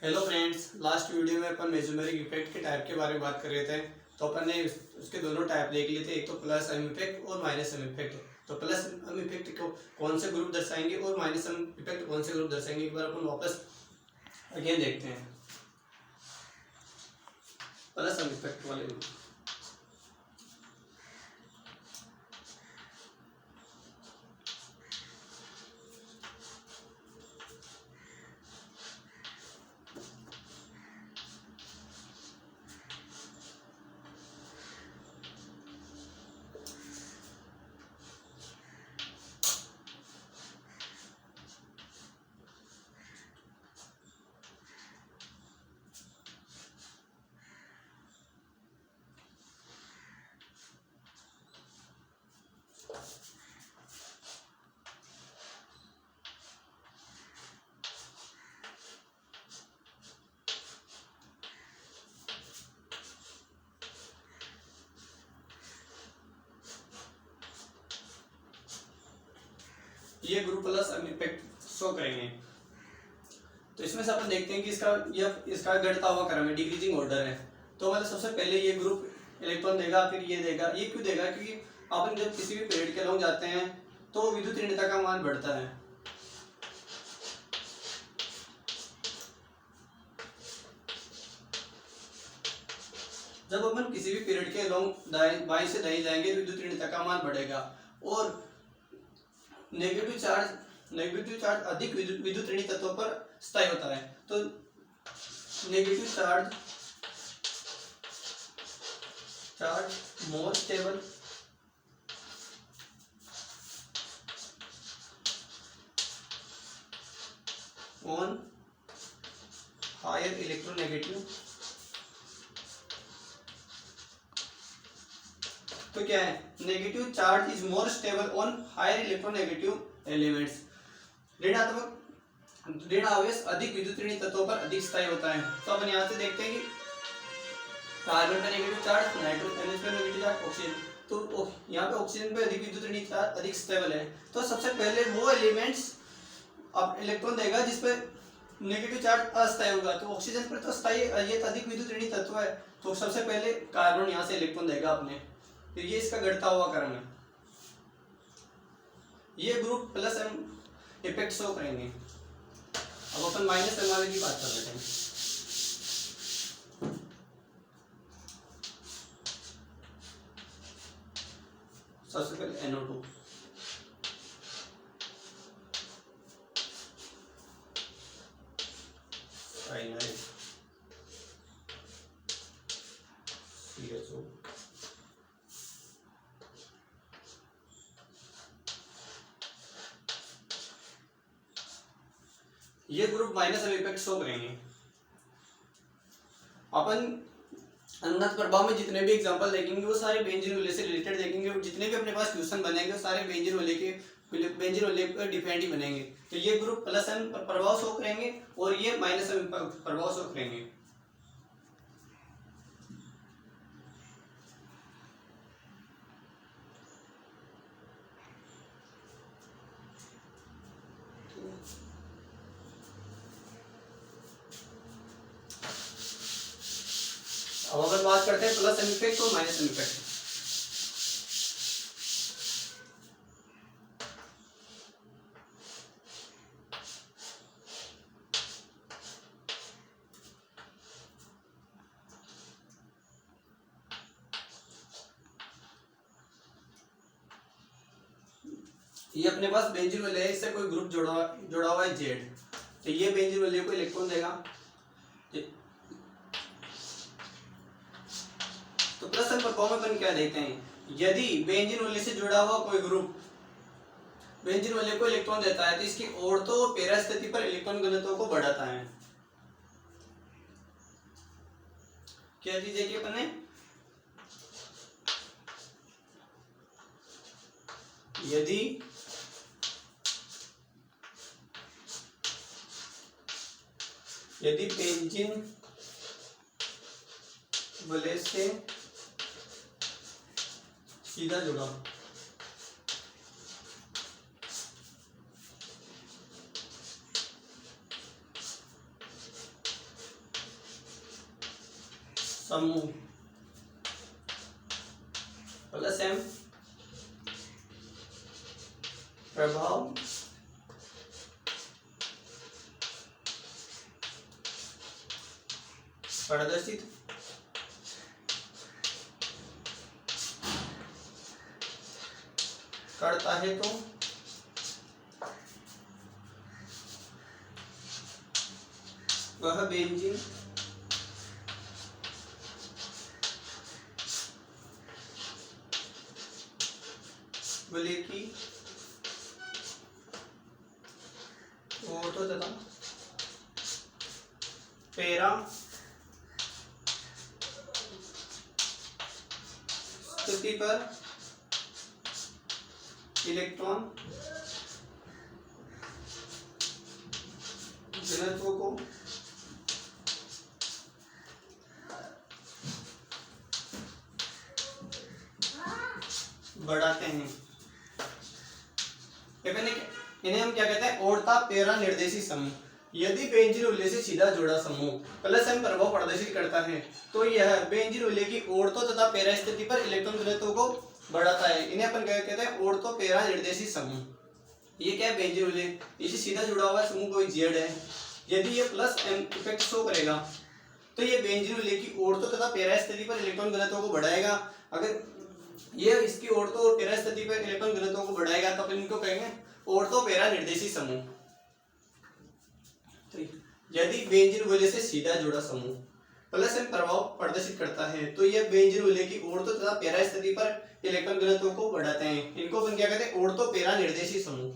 Hello friends, last video में अपन mesomeric effect के type के बारे में बात कर रहे थे। तो अपन ने उसके दोनों टाइप देख लिए थे, एक तो प्लस एम इफेक्ट और माइनस एम इफेक्ट। तो प्लस एम इफेक्ट को कौन से ग्रुप दर्शाएंगे और माइनस एम इफेक्ट कौन से ग्रुप दर्शाएंगे, एक बार अपन वापस अगेन देखते हैं। प्लस एम इफेक्ट वाले ग्रुप, ये group plus M effect show करेंगे। तो इसमें से अपन देखते हैं कि इसका घटता हुआ क्रम है, डिक्रीजिंग ऑर्डर है। तो मतलब सबसे पहले ये ग्रुप इलेक्ट्रॉन देगा, फिर ये देगा। ये क्यों देगा? क्योंकि अपन जब किसी भी पीरियड के अलोंग जाते हैं तो विद्युत ऋणता का मान बढ़ता है। जब अपन किसी भी पीरियड के अलोंग बाएं से दाएं जाएंगे तो विद्युत ऋणता का मान बढ़ेगा और नेगेटिव चार्ज अधिक विद्युत ऋणी तत्वों पर स्थायी होता है। तो negative charge more stable on higher electronegative. तो क्या है? Negative charge is more stable on higher electronegative elements. ऋण आवेश अधिक विद्युत ऋणी तत्वों पर अधिक स्थायी होता है। तो अपन यहाँ से देखते हैं कि कार्बन पे नेगेटिव चार्ज, नाइट्रोजन पे नेगेटिव चार्ज, ऑक्सीजन। तो यहाँ पे ऑक्सीजन पे अधिक विद्युत ऋणी चार्ज अधिक स्टेबल है। तो सबसे पहले वो एलिमेंट्स अब इलेक्ट्रॉन देगा जिसपे नेगेटिव चार्ज अस्थायी होगा। तो ऑक्सीजन पर तो स्थायी, ये तो अधिक विद्युत ऋणी तत्व है। तो सबसे पहले कार्बन यहाँ से इलेक्ट्रॉन देगा अपने, फिर ये इसका घटता हुआ क्रम है। ये group plus M effect show करेंगे। अब अपन माइनस एम वाले की बात कर रहे हैं। सबसे पहले NO2, साइनाइड, CHO, ये group minus M effect show करेंगे। अपन अनुनाद प्रभाव में जितने भी एग्जांपल देखेंगे वो सारे बेंजीन वलय से रिलेटेड देखेंगे। जितने भी अपने पास क्वेश्चन बनेंगे वो सारे बेंजीन वलय पर डिपेंड ही बनेंगे। तो ये ग्रुप प्लस एम प्रभाव शो करेंगे और ये माइनस एम प्रभाव शो करेंगे। अब अगर बात करते हैं प्लस एम इफेक्ट और माइनस एम इफेक्ट। ये अपने पास बेंजीन वलय है, इससे कोई ग्रुप जुड़ा हुआ है जेड। तो ये बेंजीन वलय को इलेक्ट्रॉन देगा। तो प्लस एम प्रभाव में अपन क्या देखते हैं? यदि बेंजीन वलय से जुड़ा हुआ कोई ग्रुप बेंजीन वलय को इलेक्ट्रॉन देता है तो इसकी ऑर्थो पैरा स्थिति पर इलेक्ट्रॉन घनत्व को बढ़ाता है। क्या चीज है कि अपन ने यदि बेंजीन वलय से सीधा जुड़ा समूह प्लस एम प्रभाव प्रदर्शित करता है तो वह बेंजीन बोले कि ऑर्थो तथा पैरा स्थिति पर इलेक्ट्रॉन घनत्व को बढ़ाते हैं। इन्हें हम क्या कहते हैं? ओढ़ता पैरा निर्देशी समूह। यदि बेंजीन उल्ले से सीधा जुड़ा समूह प्लस एम प्रभाव प्रदर्शित करता है तो यह बेंजीन उल्ले की ओढ़तो तथा पैरा स्थिति पर इलेक्ट्रॉन घनत्व को बढ़ाता है। इन्हें अपन क्या कहते हैं? ओढ़तो पैरा निर्देशी समूह। ये क्या है? बेंजीन उल्ले इसे सीधा जुड़ा हुआ समूह कोई जेड है। यदि ये प्लस एम इफेक्ट शो करेगा तो ये बेंजीन उल्ले की ओढ़तो तथा पैरा स्थिति पर इलेक्ट्रॉन घनत्व को बढ़ाएगा। अगर ये इसकी ओढ़तो और पैरा स्थिति पर इलेक्ट्रॉन घनत्व को बढ़ाएगा तो अपन इनको कहेंगे ओढ़तो पैरा निर्देशी समूह। यदि बेंजीन उल्ले से सीधा जुड़ा समूह प्लस एम प्रभाव प्रदर्शित करता है तो यह बेंजीन उल्ले की ओढ़तो तथा पैरा स्थिति पर इलेक्ट्रॉन घनत्व को बढ़ाते हैं। इनको अपन क्या कहते हैं? ओढ़तो पैरा निर्देशी समूह।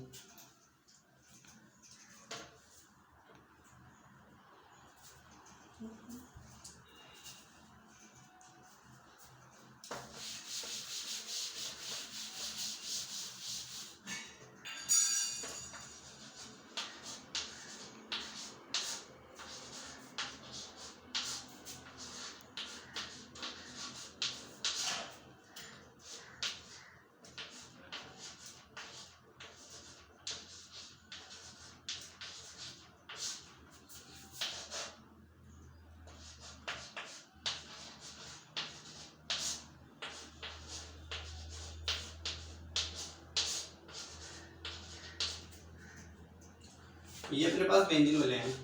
ये अपने पास बेंजीन उल्ले हैं।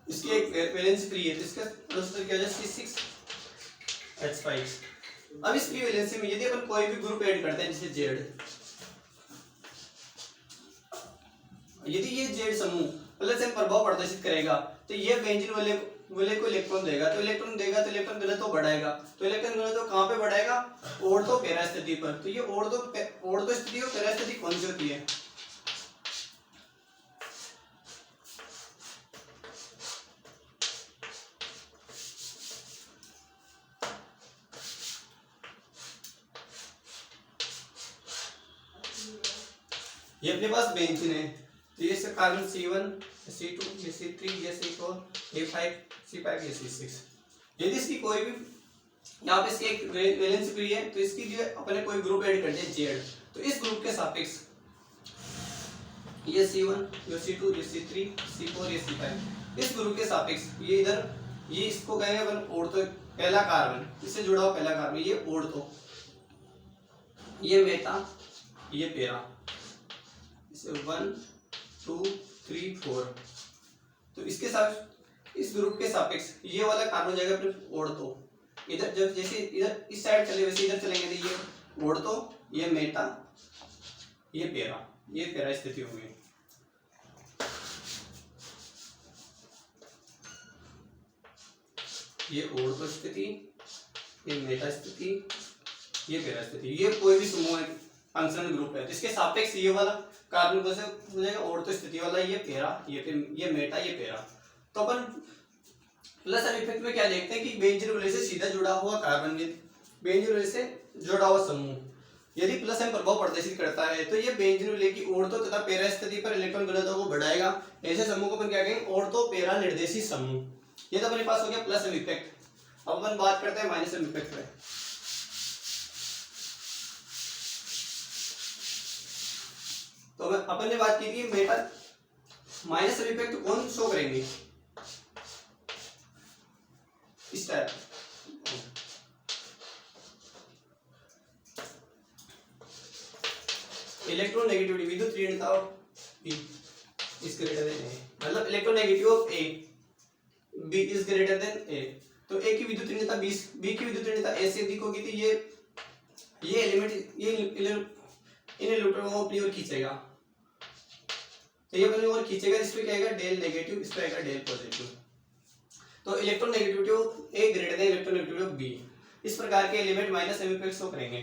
इसकी एक वैलेंसी फ्री है तो इसका अनुसार क्या हो जाए C6H5। अब इस फ्री वैलेंसी में यदि अपन कोई भी ग्रुप ऐड करते हैं जैसे जेड, यदि ये जेड समूह प्लस एम प्रभाव प्रदर्शित करेगा तो ये बेंजीन उल्ले को इलेक्ट्रॉन देगा तो इलेक्ट्रॉन घनत्व बढ़ाएगा। तो इलेक्ट्रॉन घनत्व कहाँ पे बढ़ाएगा? ओढ़तो पैरा स्थिति पर। तो ये ओढ़तो स्थिति और पैरा स्थिति कौन सी होती है? ये अपने पास बेंजीन है तो ये कार्बन C1 C2 ये C3 ये C4 A5 C5 ये C6। यदि इसकी कोई भी यहाँ पे इसकी एक वैलेंसी फ्री है तो इसकी जो अपने कोई ग्रुप ऐड कर दिया जेड तो इस ग्रुप के सापेक्ष ये C1 ये C2 ये C3 C4 ये C5 इस ग्रुप के सापेक्ष ये इधर ये इसको कहेंगे अपन ओढ़तो पहला कार्बन, इससे जुड़ा हुआ पहला कार्बन ये ओढ़तो, ये मेटा ये पैरा, इसे 1 2 3 4। तो इसके साथ इस ग्रुप के सापेक्ष ये वाला कार्बन जाएगा अपने ओढ़तो। इधर जब जैसे इधर इस साइड चले वैसे इधर चलेंगे तो ये ओढ़तो ये मेटा ये पैरा स्थिति होगी। ये ओढ़तो स्थिति ये मेटा स्थिति ये पैरा स्थिति। ये कोई भी समूह है फंक्शनल ग्रुप है तो इसके सापेक्ष ये वाला कार्बन को से मिलेगा ओढ़तो स्थिति वाला ये पैरा ये मेटा ये पैरा। तो अपन प्लस एम इफेक्ट में क्या देखते हैं कि बेंजीन उल्ले से सीधा जुड़ा हुआ कार्बन बेंजीन उल्ले से जुड़ा हुआ समूह यदि प्लस एम प्रभाव प्रदर्शित करता है तो ये बेंजीन उल्ले की ओढ़तो तथा पैरा स्थिति पर इलेक्ट्रॉन घनत्व को बढ़ाएगा। ऐसे समूह को अपन क्या कहेंगे? ओढ़तो पैरा निर्देशी समूह। ये तो अपने पास हो गया प्लस एम इफेक्ट। अब अपन बात करते हैं माइनस एम इफेक्ट पे। तो अपन ने बात की थी मेटा माइनस एम इफेक्ट कौन शो करेंगे? इस टाइप इलेक्ट्रोनेगेटिविटी विद्युत ऋणता of B is greater than A, मतलब electronegative of A B is greater than A. तो ए की विद्युत ऋणता बी की विद्युत ऋणता ए से अधिक होगी, तो ये एलिमेंट ये इन इलेक्ट्रॉनों को अपनी ओर खींचेगा, तो ये अपनी ओर खींचेगा, इस पे क्या आएगा डेल नेगेटिव, इस पे आएगा डेल पॉजिटिव। तो electronegativity of A greater than electronegativity of B, इस प्रकार के element minus M effect show करेंगे।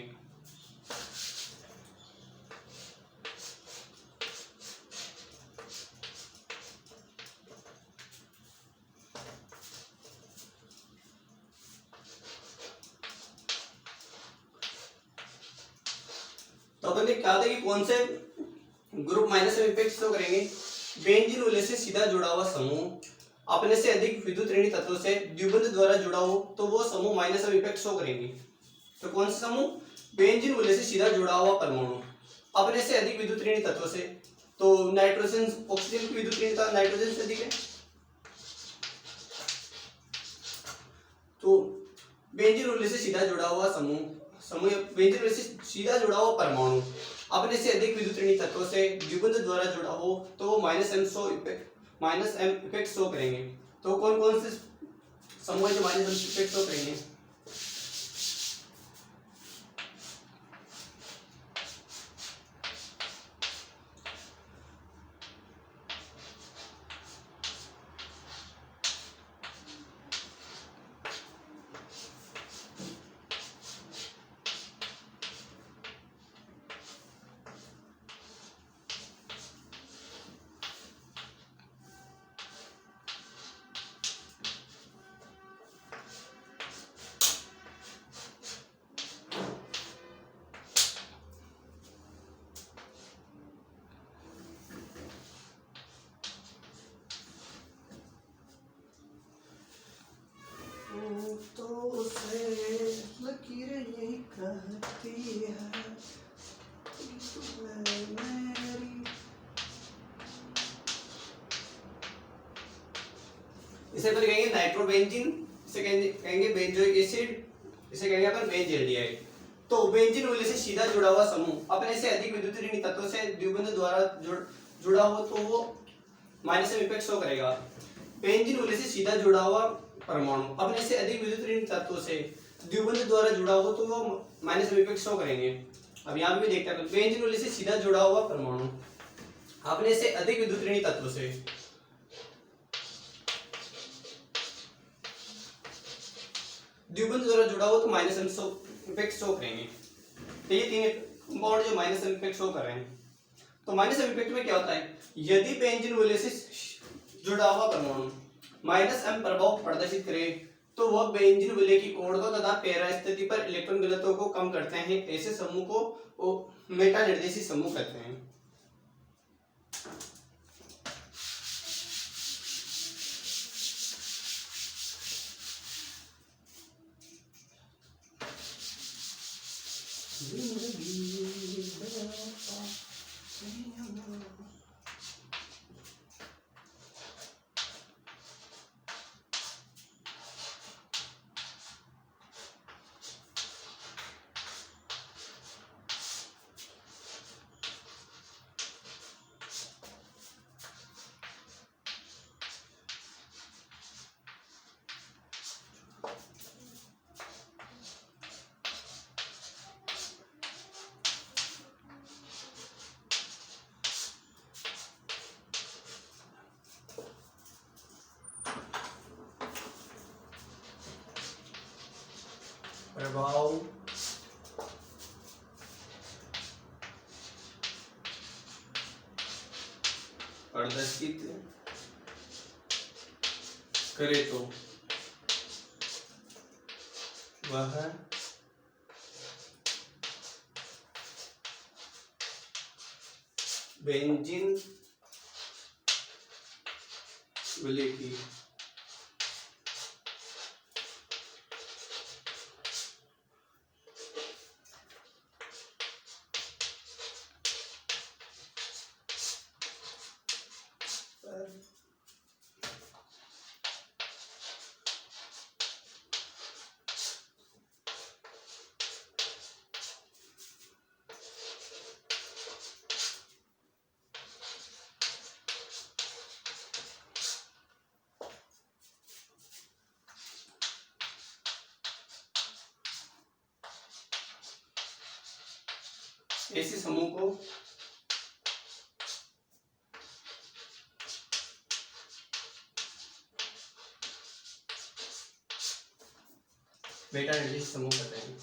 तो अपन ने क्या था कि कौन से group minus M effect show करेंगे, बेंजीन उल्लेख से सीधा जुड़ा हुआ समूह अपने से अधिक विद्युत ऋणी तत्वों से द्विबंध द्वारा जुड़ा हो तो वो समूह माइनस एम इफेक्ट शो करेंगे। तो कौन सा समूह, बेंजीन उल्लेख से सीधा जुड़ा हुआ परमाणु अपने से अधिक विद्युत ऋणी तत्वों से, तो नाइट्रोजन ऑक्सीजन की विद्युत ऋणता नाइट्रोजन से अधिक है, तो बेंजीन उल्लेख से सीधा जुड़ा हुआ समूह बेंजीन उल्लेख से सीधा जुड़ा हुआ परमाणु अपने से अधिक विद्युत ऋणी तत्वों से द्विबंध द्वारा जुड़ा हो तो वो माइनस एम इफेक्ट शो करेंगे। तो कौन कौन से समूह है जो माइनस एम इफेक्ट शो करेंगे, तो उसे लकीरें यही कहती है कि तू है मेरी। इसे पर कहेंगे नाइट्रोबेंजीन, इसे कहेंगे बेंजोइक एसिड, इसे कहेंगे अपन बेंजील्डिहाइड। तो बेंजीन उल्लेख से सीधा जुड़ा हुआ समूह अपने से अधिक विद्युत ऋणी तत्वों से द्विबंध द्वारा जुड़ा हो तो वो माइनस एम इफेक्ट शो करेगा। बेंजीन उल्लेख से सीधा जुड़ा हुआ परमाणु अपने से अधिक विद्युत ऋणी तत्वों से द्विबंध द्वारा जुड़ा हो तो वो माइनस एम इफेक्ट शो करेंगे। अब यहाँ पे भी देखते हैं, बेंजीन उल्लेख से सीधा जुड़ा हुआ परमाणु अपने से अधिक विद्युत ऋणी तत्वों से द्विबंध द्वारा जुड़ा हो तो माइनस एम इफेक्ट शो करेंगे। तो ये तीन कंपाउंड जो माइनस एम इफेक्ट शो कर रहे हैं। तो माइनस एम इफेक्ट में क्या होता है, यदि बेंजीन उल्लेख से जुड़ा हुआ परमाणु माइनस एम प्रभाव प्रदर्शित करे तो वह बेंजीन विलय की कोण को तथा पैरा स्थिति पर इलेक्ट्रॉन घनत्व को कम करते हैं। ऐसे समूह को मेटा निर्देशी समूह कहते हैं। प्रभाव प्रदर्शित करे तो वह बेंजीन विलय की ऐसे समूह को मेटा निर्देशित समूह कहते हैं।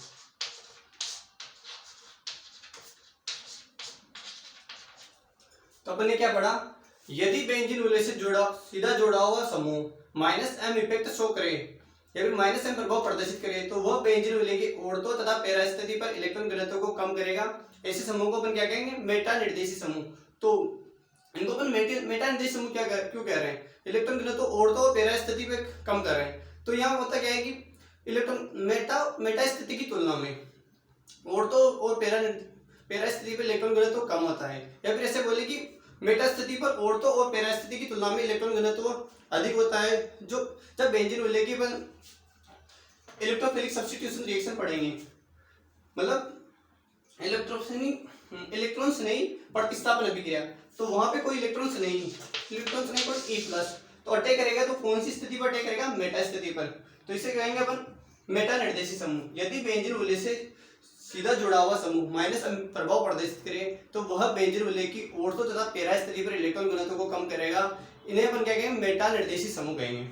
तो अपन ने क्या पढ़ा, यदि बेंजीन मूल्य से सीधा जुड़ा हुआ समूह माइनस एम इफेक्ट शो करे या फिर माइनस एम प्रभाव प्रदर्शित करे तो वह बेंजीन मूल्य की औरतों तथा पैरा स्थिति पर इलेक्ट्रॉन घनत्व को कम करेगा। ऐसे समूह को अपन क्या कहेंगे, मेटा निर्देशित समूह। तो इनको अपन मेटा निर्देशित समूह क्यों कह रहे हैं, इलेक्ट्रॉन घनत्व औरतों और पैरा स्थिति पे कम कर रहे हैं। तो यहाँ होता क्या है कि इलेक्ट्रॉन मेटा स्थिति की तुलना में औरतों और पैरा स्थिति पर इलेक्ट्रॉन घनत्व कम होता है, या फिर ऐसे बोले कि मेटा स्थिति पर औरतों और पैरा स्थिति की तुलना में इलेक्ट्रॉन घनत्व अधिक होता है। जो जब बेंजीन मूल्य की अपन इलेक्ट्रोफिलिक सब्स्टिट्यूशन रिएक्शन पढ़ेंगे, मतलब इलेक्ट्रॉन्स नहीं प्रतिस्थापन अभिक्रिया, तो वहां पे कोई इलेक्ट्रॉन्स नहीं पर E+, तो अटैक करेगा तो कौन सी स्थिति पर अटैक करेगा, मेटा स्थिति पर। तो इसे कहेंगे अपन मेटा निर्देशित समूह। यदि बेंजीन मूल्य से सीधा जुड़ा हुआ समूह माइनस प्रभाव प्रदर्शित करे तो वह बेंजीन मूल्य की औरतों तथा पैरा स्थिति पर इलेक्ट्रॉन घनत्व को कम करेगा। इन्हें अपन क्या कहेंगे, मेटा निर्देशित समूह कहेंगे।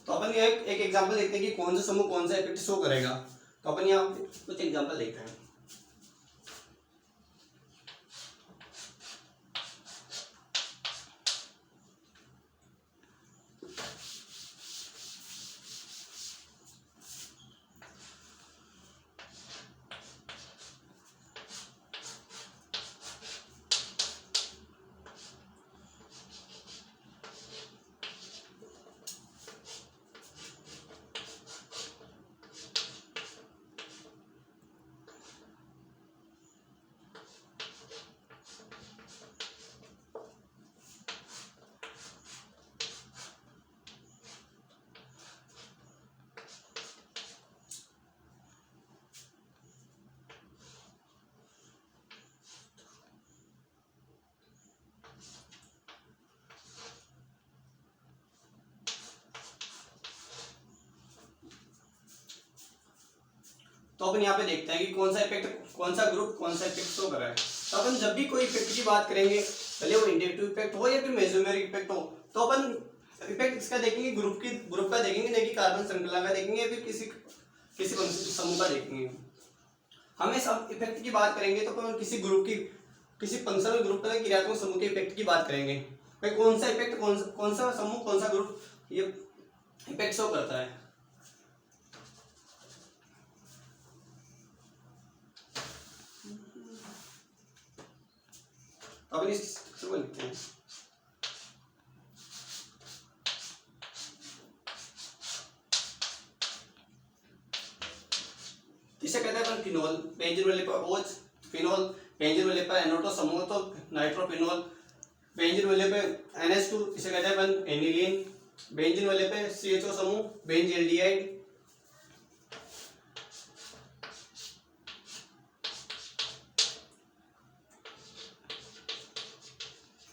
तो अपन ये एक एग्जांपल देखते हैं कि कौन सा समूह कौन सा इफेक्ट शो करेगा। तो अपन यहाँ कुछ एग्जांपल देखते हैं। तो अपन यहाँ पे देखते हैं कि कौन सा इफेक्ट, कौन सा ग्रुप कौन सा इफेक्ट शो कर रहा है। तो अपन जब भी कोई इफेक्ट की बात करेंगे, भले वो इंडक्टिव इफेक्ट हो या फिर मेसोमेरिक इफेक्ट हो, तो अपन इफेक्ट इसका देखेंगे, ग्रुप का देखेंगे, नहीं कि कार्बन श्रृंखला का देखेंगे या फिर किसी समूह का देखेंगे। हमें सब इफेक्ट की बात करेंगे तो अपन किसी ग्रुप की, किसी फंक्शनल ग्रुप का क्रियात्मक समूह के इफेक्ट की बात करेंगे। भाई कौन सा इफेक्ट, कौन सा समूह, कौन सा ग्रुप ये इफेक्ट शो करता है। अब इसको लिखते हैं। इसे कहते हैं अपन फिनोल, बेंजीन वाले पर OH फिनोल, बेंजीन वाले पर NO2 समूह तो नाइट्रोफिनोल, बेंजीन वाले पे NH2 इसे कहते हैं अपन एनिलीन, बेंजीन वाले पे CHO समूह बेंजील्डिहाइड,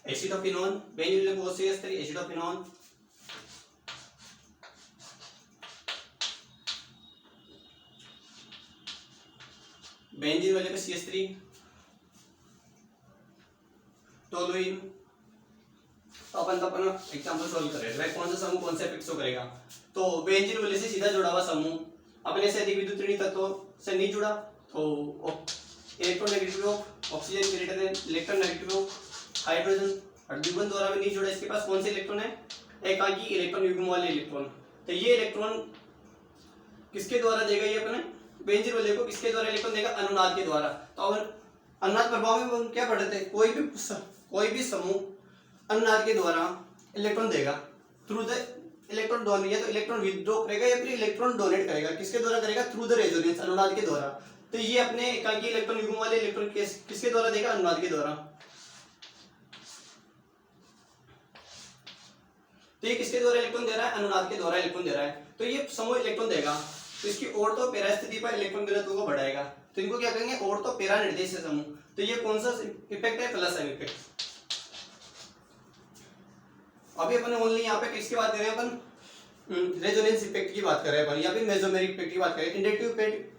एसिडोफिनोन, बेंजीन वाले पे OCH3 एसिडोफिनोन, बेंजीन वाले पे CH3 टोलुइन, तो अपन अपना एग्जांपल सॉल्व कर रहे हैं। भाई कौन सा समूह कौन सा इफेक्ट शो करेगा? तो बेंजीन वैल्यू से सीधा जुड़ा हुआ समूह अपने से अधिक विद्युत ऋणी तत्वों से नहीं जुड़ा, तो electronegative of oxygen greater than electronegative of hydrogen, और द्विबंध द्वारा भी नहीं जुड़ा। इसके पास कौन से इलेक्ट्रॉन है? एकाकी इलेक्ट्रॉन युग्म वाले इलेक्ट्रॉन। तो ये इलेक्ट्रॉन किसके द्वारा देगा? ये अपने बेंजीन वैल्यू को किसके द्वारा इलेक्ट्रॉन देगा? अनुनाद के द्वारा। तो अब अनुनाद प्रभाव में हम क्या पढ़ते थे? कोई भी समूह अनुनाद के द्वारा इलेक्ट्रॉन देगा थ्रू द इलेक्ट्रॉन डोनेट, या तो इलेक्ट्रॉन विथड्रॉ करेगा या फिर इलेक्ट्रॉन डोनेट करेगा। किसके द्वारा करेगा? थ्रू द रेजोनेंस, अनुनाद के द्वारा। तो ये अपने एकाकी इलेक्ट्रॉन युग्म वाले इलेक्ट्रॉन किसके द्वारा देगा? अनुनाद के द्वारा। तो ये किसके द्वारा इलेक्ट्रॉन दे रहा है? अनुनाद के द्वारा इलेक्ट्रॉन दे रहा है। तो ये समूह इलेक्ट्रॉन देगा तो इसकी ऑर्थो पैरा स्थिति पर इलेक्ट्रॉन घनत्व को बढ़ाएगा। तो इनको क्या करेंगे? ऑर्थो पैरा निर्देशित समूह। तो ये कौन सा इफेक्ट है? Plus M effect. अभी अपन ओनली यहाँ पे किसकी बात कर रहे हैं? अपन रेजोनेंस इफेक्ट की बात कर रहे हैं अपन, या फिर मेसोमेरिक इफेक्ट की बात कर रहे हैं। इंडक्टिव इफेक्ट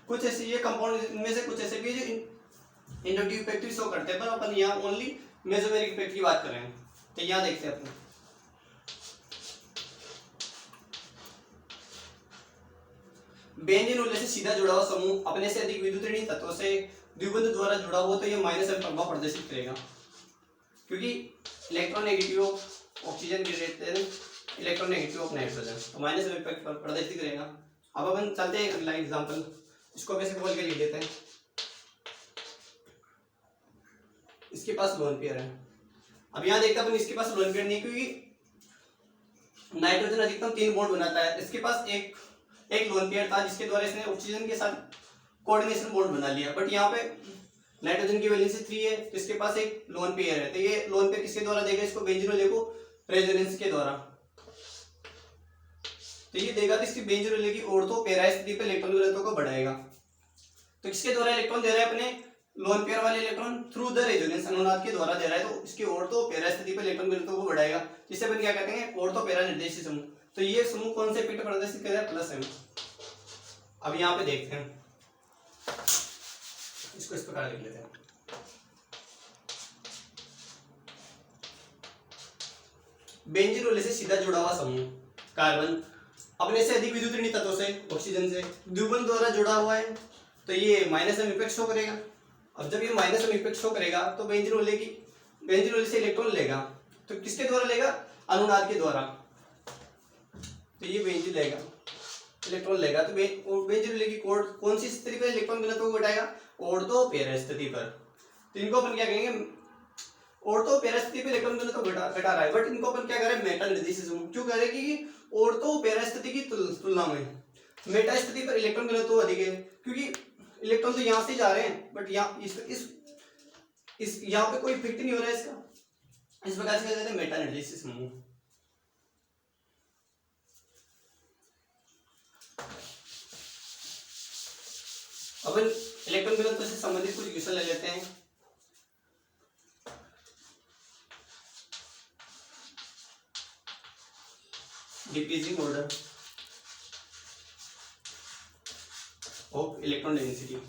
कुछ ऐसे, ये कंपाउंड में से कुछ ऐसे भी जो इंडक्टिव इफेक्ट भी शो करते हैं, पर अपन यहाँ ओनली मेसोमेरिक इफेक्ट की बात कर रहे हैं। तो यहाँ देखते हैं अपन बेंजीन वैल्यू से सीधा जुड़ा हुआ समूह अपने से अधिक विद्युत ऋणी तत्वों से द्विबंध द्वारा जुड़ा हुआ, तो ये माइनस एम प्रभाव प्रदर्शित करेगा, क्योंकि इलेक्ट्रोनेगेटिव ऑफ ऑक्सीजन के रेट इलेक्ट्रोनेगेटिव ऑफ नाइट्रोजन, तो माइनस एम इफेक्ट प्रदर्शित करेगा। अब अपन चलते हैं अगला एग्जांपल, इसको वैसे बोल के लिख देते हैं। इसके पास लोन पेयर है। अब यहाँ देखते हैं अपन, इसके पास लोन पेयर नहीं, क्योंकि नाइट्रोजन अधिकतम 3 बॉन्ड बनाता है। इसके पास एक लोन पेयर था जिसके द्वारा इसने ऑक्सीजन के साथ कोऑर्डिनेशन बॉन्ड बना लिया, बट यहाँ पे नाइट्रोजन की वैलेंसी 3 है, तो इसके पास एक लोन पेयर है। तो ये लोन पेयर किसके द्वारा देगा? इसको बेंजीन वैल्यू को रेजोनेंस के द्वारा। तो ये देगा तो इसकी बेंजीन वैल्यू की ऑर्थो पैरा स्थिति पर इलेक्ट्रॉन घनत्व को बढ़ाएगा। तो किसके द्वारा इलेक्ट्रॉन दे रहा है? अपने लोन पेयर वाले इलेक्ट्रॉन थ्रू द रेजोनेंस, अनुनाद के द्वारा दे रहा है, तो इसकी ऑर्थो पैरा स्थिति पर इलेक्ट्रॉन घनत्व को बढ़ाएगा, जिससे अपन क्या कहते हैं? ऑर्थो पैरा निर्देशित समूह। तो ये समूह कौन से इफेक्ट प्रदर्शित कर रहा है? Plus M. अब यहाँ पे देखते हैं, इसको इस प्रकार लिख लेते हैं। बेंजीन वैल्यू से सीधा जुड़ा हुआ समूह कार्बन अपने से अधिक विद्युत ऋणी तत्वों से ऑक्सीजन से द्विबंध द्वारा जुड़ा हुआ है, तो ये माइनस एम इफेक्ट शो करेगा। अब जब ये माइनस एम इफेक्ट शो करेगा तो बेंजीन वैल्यू से इलेक्ट्रॉन लेगा, तो किसके द्वारा लेगा? अनुनाद के द्वारा। तो ये बेंजीन लेगा, इलेक्ट्रॉन लेगा, तो बेंजीन वैल्यू की कौन सी स्थिति पर इलेक्ट्रॉन घनत्व को घटाएगा? ऑर्थो पैरा स्थिति पर। तो इनको अपन क्या कहेंगे? ऑर्थो पैरा स्थिति पर इलेक्ट्रॉन घनत्व घटा रहा है, बट इनको अपन क्या कर रहे हैं? मेटा निर्देशित समूह। क्यों कह रहे हैं? कि ऑर्थो पैरा स्थिति की तुलना में मेटा स्थिति पर इलेक्ट्रॉन घनत्व अधिक है, क्योंकि इलेक्ट्रॉन तो यहाँ से जा रहे हैं, बट यहाँ इस यहाँ पे कोई इफेक्ट नहीं हो रहा है इसका। इस प्रकार से कहते हैं मेटा निर्देशित समूह। अब इलेक्ट्रॉन घनत्व से संबंधित कुछ क्वेश्चन ले लेते हैं। Decreasing order of electron density.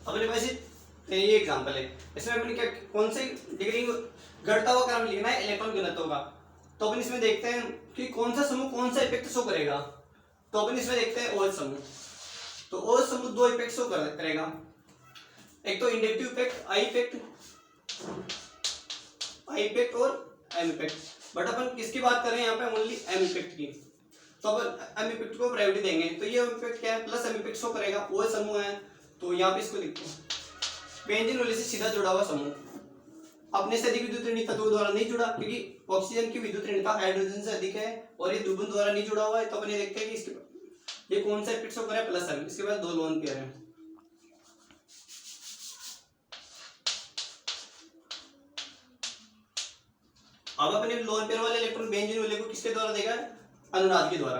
अपने पास ये एग्जांपल है, इसमें अपने क्या कौन से डिग्री घटता हुआ क्रम लिखना है इलेक्ट्रॉन घनत्व का। तो अपन इसमें देखते हैं कि कौन सा समूह कौन सा इफेक्ट शो करेगा। तो अपन इसमें देखते हैं OH समूह। तो OH समूह 2 इफेक्ट शो करेगा, एक तो इंडक्टिव इफेक्ट आई इफेक्ट और एम इफेक्ट। बट अपन किसकी बात कर रहे हैं यहाँ पे? ओनली एम इफेक्ट की। तो अब एम इफेक्ट को प्रायोरिटी देंगे, तो ये इफेक्ट क्या है, प्लस एम इफेक्ट शो करेगा, वो समूह है। तो यहाँ पे इसको लिखते हैं बेंजीन वाले से सीधा जुड़ा हुआ समूह, अपने से अधिक विद्युत ऋणी तत्वों द्वारा नहीं जुड़ा, क्योंकि ऑक्सीजन की विद्युत ऋणता हाइड्रोजन से अधिक है और ये द्विबंध द्वारा नहीं जुड़ा हुआ है। तो अपन ये देखते हैं कि इसके ये कौन सा इफेक्ट शो कर रहा है, प्लस एम। इसके बाद दो लोन पेयर है, अब अपने लोन पेयर वाले इलेक्ट्रॉन बेंजीन वाले को किसके द्वारा देगा, अनुनाद के द्वारा।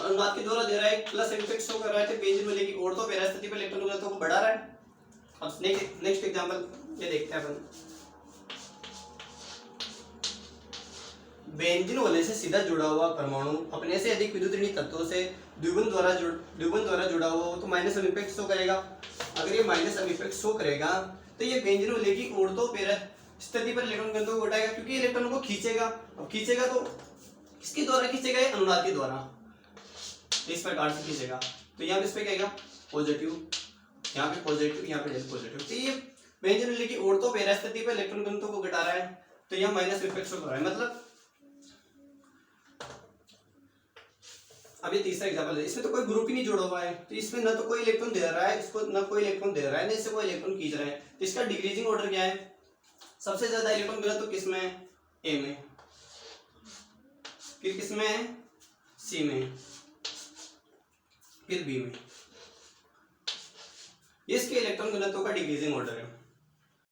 अनुनाद के द्वारा दे रहा है, प्लस इफेक्ट शो कर रहा है, बेंजीन वाले की ऑर्थो पैरा स्थिति पर इलेक्ट्रॉन घनत्व को बढ़ा रहा है। अब नेक्स्ट एग्जांपल ये देखते हैं अपन, बेंजीन वाले से सीधा जुड़ा हुआ परमाणु अपने से अधिक विद्युत ऋणी तत्वों से द्विबंध द्वारा जुड़ा हुआ हो तो माइनस एम इफेक्ट शो करेगा। अगर ये माइनस एम इफेक्ट शो करेगा तो ये बेंजीन वाले की ऑर्थो पैरा स्थिति पर इलेक्ट्रॉन घनत्व को घटाएगा, क्योंकि इलेक्ट्रॉन को खींचेगा। अब खींचेगा तो किसके द्वारा खींचेगा, ये अनुनाद के द्वारा, इस प्रकार से खींचेगा। तो यहाँ पे इस पे क्या आएगा, पॉजिटिव, यहाँ पे पॉजिटिव, यहाँ पे पॉजिटिव। तो ये बेंजीन वाले की ऑर्थो पैरा स्थिति पर इलेक्ट्रॉन घनत्व को घटा रहा है, तो यहाँ माइनस इफेक्ट शो कर रहा है। मतलब अब ये तीसरा एग्जांपल है, इसमें तो कोई ग्रुप ही नहीं जुड़ा हुआ है, तो इसमें ना तो कोई इलेक्ट्रॉन दे रहा है, इसको ना कोई इलेक्ट्रॉन दे रहा है, ना इससे कोई इलेक्ट्रॉन खींच रहा है। तो इसका डिक्रीजिंग ऑर्डर क्या है, सबसे ज्यादा इलेक्ट्रॉन मिला तो किसमें है, ए में, फिर किसमें है, सी में, फिर बी में। इसके इलेक्ट्रॉन घनत्व का डिक्रीजिंग ऑर्डर है।